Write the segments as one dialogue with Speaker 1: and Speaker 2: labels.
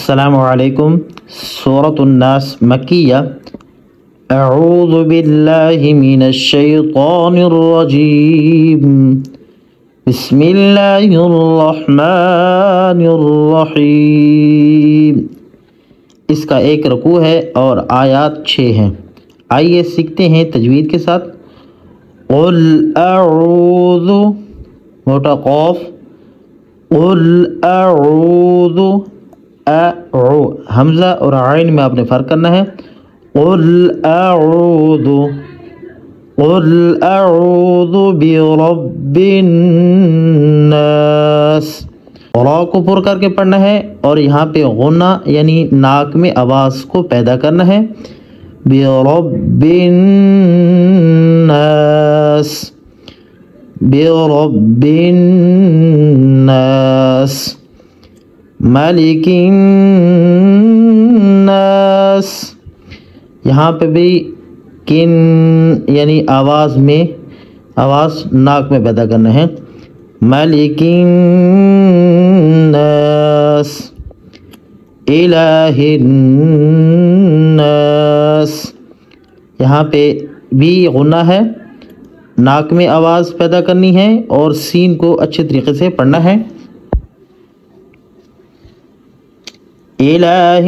Speaker 1: السلام علیکم۔ سورۃ الناس مکیہ۔ اعوذ باللہ من الشیطان الرجیم، بسم اللہ الرحمن الرحیم۔ اس کا ایک رکوع ہے اور آیات 6 ہیں۔ آئیے سیکھتے ہیں تجوید کے ساتھ۔ قل اعوذ، موٹا قاف، قل اعوذ، حمزہ اور عین میں آپ نے فرق کرنا ہے۔ قل اعوذ، قل اعوذ برب الناس، را کو پر کر کے پڑھنا ہے اور یہاں پہ غنہ یعنی ناک میں آواز کو پیدا کرنا ہے۔ برب الناس، برب الناس، مالک الناس، یہاں پہ بھی کن یعنی آواز ناک میں پیدا کرنا ہے۔ مالک الناس، الہ الناس، یہاں پہ بھی غنہ ہے، ناک میں آواز پیدا کرنی ہے اور سین کو اچھے طریقے سے پڑھنا ہے۔ الہ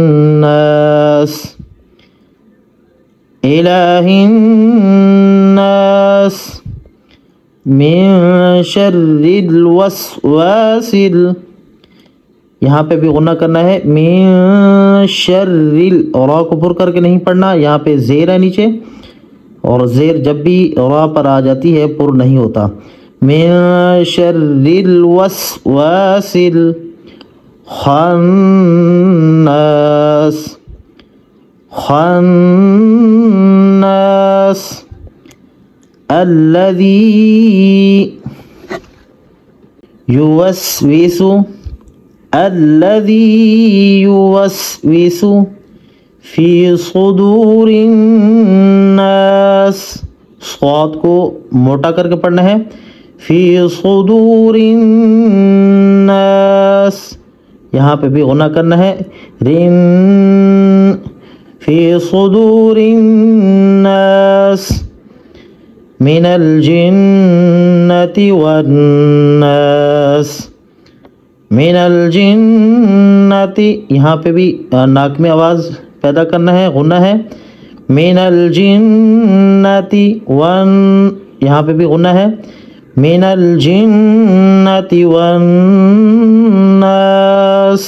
Speaker 1: الناس، الہ الناس، من شر الوسواس، یہاں پہ بھی غنہ کرنا ہے۔ من شر، را کو پر کر کے نہیں پڑھنا، یہاں پہ زیر ہے نیچے، اور زیر جب بھی را پر آ جاتی ہے پر نہیں ہوتا۔ من شر الوسواس خناس، خناس، الذی یوسوس، الذی یوسوس فی صدور الناس، صاد کو موٹا کر کے پڑھنا ہے۔ فی صدور الناس، یہاں پہ بھی غنہ کرنا ہے۔ رن، فی صدور الناس، من الجنة والناس، من الجنة، یہاں پہ بھی ناک میں آواز پیدا کرنا ہے، غنہ ہے۔ من الجنة یہاں پہ بھی غنہ ہے۔ من الجنة والناس۔